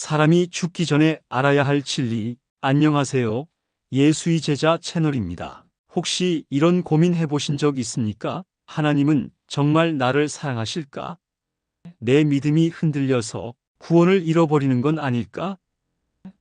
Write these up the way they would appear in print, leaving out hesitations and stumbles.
사람이 죽기 전에 알아야 할 진리. 안녕하세요. 예수의 제자 채널입니다. 혹시 이런 고민 해보신 적 있습니까? 하나님은 정말 나를 사랑하실까? 내 믿음이 흔들려서 구원을 잃어버리는 건 아닐까?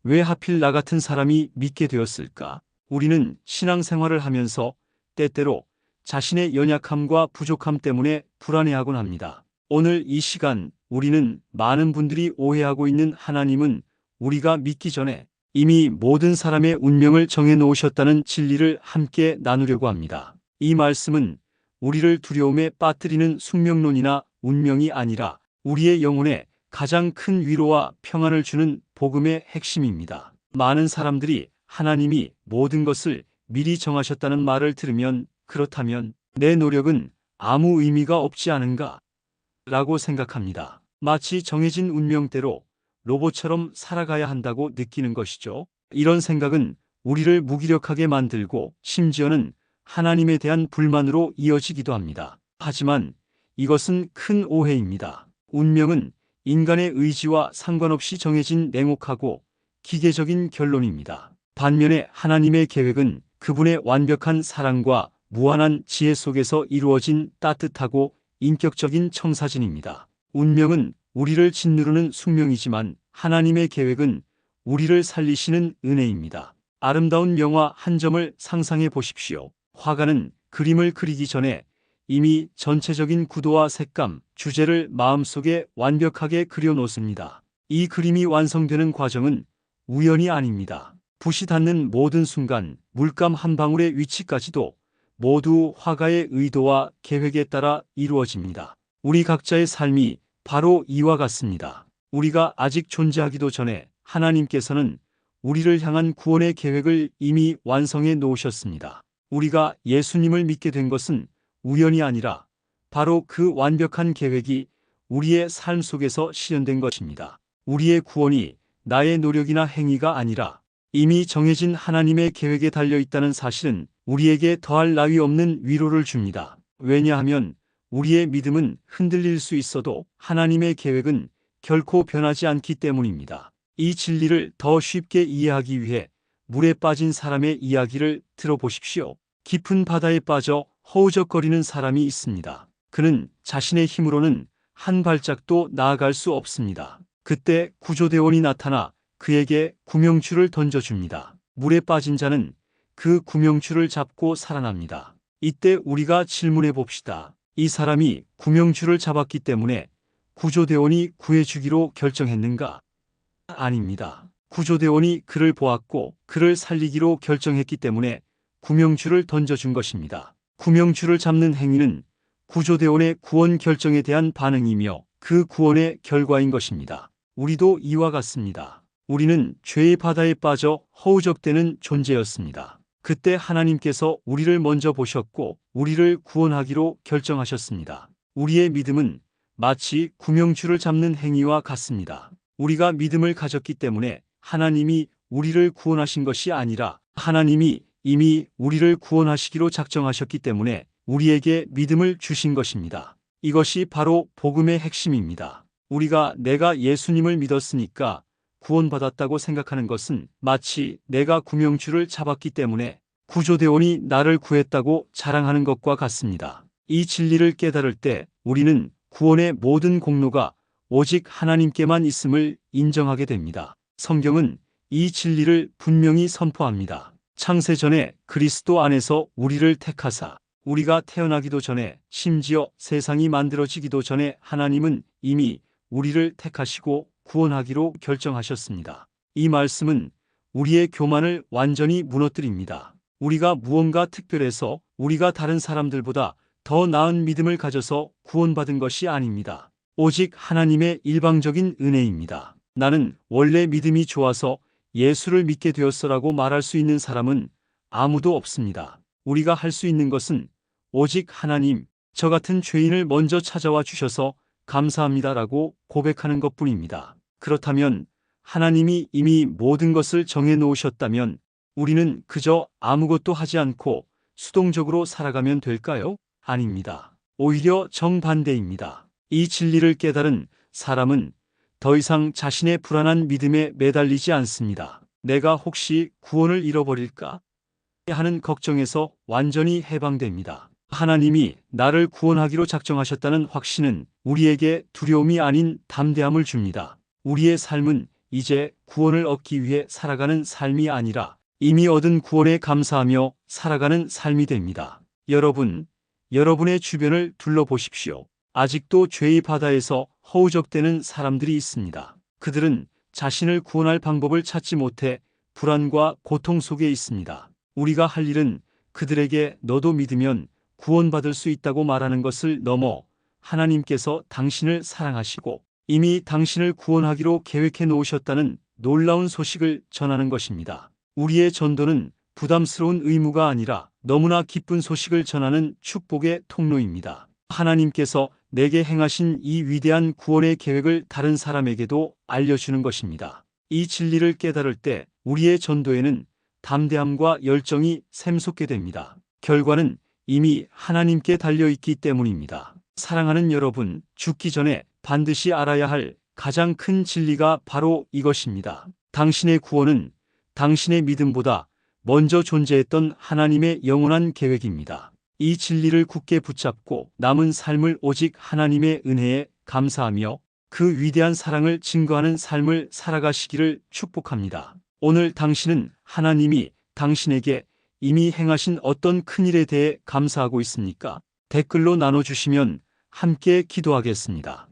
왜 하필 나 같은 사람이 믿게 되었을까? 우리는 신앙생활을 하면서 때때로 자신의 연약함과 부족함 때문에 불안해하곤 합니다. 오늘 이 시간 우리는 많은 분들이 오해하고 있는 하나님은 우리가 믿기 전에 이미 모든 사람의 운명을 정해 놓으셨다는 진리를 함께 나누려고 합니다. 이 말씀은 우리를 두려움에 빠뜨리는 숙명론이나 운명이 아니라 우리의 영혼에 가장 큰 위로와 평안을 주는 복음의 핵심입니다. 많은 사람들이 하나님이 모든 것을 미리 정하셨다는 말을 들으면 그렇다면 내 노력은 아무 의미가 없지 않은가? 라고 생각합니다. 마치 정해진 운명대로 로봇처럼 살아가야 한다고 느끼는 것이죠. 이런 생각은 우리를 무기력하게 만들고 심지어는 하나님에 대한 불만으로 이어지기도 합니다. 하지만 이것은 큰 오해입니다. 운명은 인간의 의지와 상관없이 정해진 냉혹하고 기계적인 결론입니다. 반면에 하나님의 계획은 그분의 완벽한 사랑과 무한한 지혜 속에서 이루어진 따뜻하고 인격적인 청사진입니다. 운명은 우리를 짓누르는 숙명이지만 하나님의 계획은 우리를 살리시는 은혜입니다. 아름다운 명화 한 점을 상상해 보십시오. 화가는 그림을 그리기 전에 이미 전체적인 구도와 색감, 주제를 마음속에 완벽하게 그려놓습니다. 이 그림이 완성되는 과정은 우연이 아닙니다. 붓이 닿는 모든 순간, 물감 한 방울의 위치까지도 모두 화가의 의도와 계획에 따라 이루어집니다. 우리 각자의 삶이 바로 이와 같습니다. 우리가 아직 존재하기도 전에 하나님께서는 우리를 향한 구원의 계획을 이미 완성해 놓으셨습니다. 우리가 예수님을 믿게 된 것은 우연이 아니라 바로 그 완벽한 계획이 우리의 삶 속에서 실현된 것입니다. 우리의 구원이 나의 노력이나 행위가 아니라 이미 정해진 하나님의 계획에 달려 있다는 사실은 우리에게 더할 나위 없는 위로를 줍니다. 왜냐하면 우리의 믿음은 흔들릴 수 있어도 하나님의 계획은 결코 변하지 않기 때문입니다. 이 진리를 더 쉽게 이해하기 위해 물에 빠진 사람의 이야기를 들어보십시오. 깊은 바다에 빠져 허우적거리는 사람이 있습니다. 그는 자신의 힘으로는 한 발짝도 나아갈 수 없습니다. 그때 구조대원이 나타나 그에게 구명줄을 던져줍니다. 물에 빠진 자는 그 구명줄을 잡고 살아납니다. 이때 우리가 질문해 봅시다. 이 사람이 구명줄을 잡았기 때문에 구조대원이 구해주기로 결정했는가? 아닙니다. 구조대원이 그를 보았고 그를 살리기로 결정했기 때문에 구명줄을 던져준 것입니다. 구명줄을 잡는 행위는 구조대원의 구원 결정에 대한 반응이며 그 구원의 결과인 것입니다. 우리도 이와 같습니다. 우리는 죄의 바다에 빠져 허우적대는 존재였습니다. 그때 하나님께서 우리를 먼저 보셨고 우리를 구원하기로 결정하셨습니다. 우리의 믿음은 마치 구명줄을 잡는 행위와 같습니다. 우리가 믿음을 가졌기 때문에 하나님이 우리를 구원하신 것이 아니라 하나님이 이미 우리를 구원하시기로 작정하셨기 때문에 우리에게 믿음을 주신 것입니다. 이것이 바로 복음의 핵심입니다. 우리가 내가 예수님을 믿었으니까 구원받았다고 생각하는 것은 마치 내가 구명줄을 잡았기 때문에 구조대원이 나를 구했다고 자랑하는 것과 같습니다. 이 진리를 깨달을 때 우리는 구원의 모든 공로가 오직 하나님께만 있음을 인정하게 됩니다. 성경은 이 진리를 분명히 선포합니다. 창세전에 그리스도 안에서 우리를 택하사 우리가 태어나기도 전에 심지어 세상이 만들어지기도 전에 하나님은 이미 우리를 택하시고 구원하기로 결정하셨습니다. 이 말씀은 우리의 교만을 완전히 무너뜨립니다. 우리가 무언가 특별해서 우리가 다른 사람들보다 더 나은 믿음을 가져서 구원받은 것이 아닙니다. 오직 하나님의 일방적인 은혜입니다. 나는 원래 믿음이 좋아서 예수를 믿게 되었어라고 말할 수 있는 사람은 아무도 없습니다. 우리가 할 수 있는 것은 오직 하나님, 저 같은 죄인을 먼저 찾아와 주셔서 감사합니다라고 고백하는 것뿐입니다. 그렇다면 하나님이 이미 모든 것을 정해 놓으셨다면 우리는 그저 아무것도 하지 않고 수동적으로 살아가면 될까요? 아닙니다. 오히려 정반대입니다. 이 진리를 깨달은 사람은 더 이상 자신의 불안한 믿음에 매달리지 않습니다. 내가 혹시 구원을 잃어버릴까 하는 걱정에서 완전히 해방됩니다. 하나님이 나를 구원하기로 작정하셨다는 확신은 우리에게 두려움이 아닌 담대함을 줍니다. 우리의 삶은 이제 구원을 얻기 위해 살아가는 삶이 아니라 이미 얻은 구원에 감사하며 살아가는 삶이 됩니다. 여러분의 주변을 둘러보십시오. 아직도 죄의 바다에서 허우적대는 사람들이 있습니다. 그들은 자신을 구원할 방법을 찾지 못해 불안과 고통 속에 있습니다. 우리가 할 일은 그들에게 너도 믿으면 구원받을 수 있다고 말하는 것을 넘어 하나님께서 당신을 사랑하시고 이미 당신을 구원하기로 계획해 놓으셨다는 놀라운 소식을 전하는 것입니다. 우리의 전도는 부담스러운 의무가 아니라 너무나 기쁜 소식을 전하는 축복의 통로입니다. 하나님께서 내게 행하신 이 위대한 구원의 계획을 다른 사람에게도 알려주는 것입니다. 이 진리를 깨달을 때 우리의 전도에는 담대함과 열정이 샘솟게 됩니다. 결과는 이미 하나님께 달려있기 때문입니다. 사랑하는 여러분, 죽기 전에 반드시 알아야 할 가장 큰 진리가 바로 이것입니다. 당신의 구원은 당신의 믿음보다 먼저 존재했던 하나님의 영원한 계획입니다. 이 진리를 굳게 붙잡고 남은 삶을 오직 하나님의 은혜에 감사하며 그 위대한 사랑을 증거하는 삶을 살아가시기를 축복합니다. 오늘 당신은 하나님이 당신에게 이미 행하신 어떤 큰 일에 대해 감사하고 있습니까? 댓글로 나눠주시면 함께 기도하겠습니다.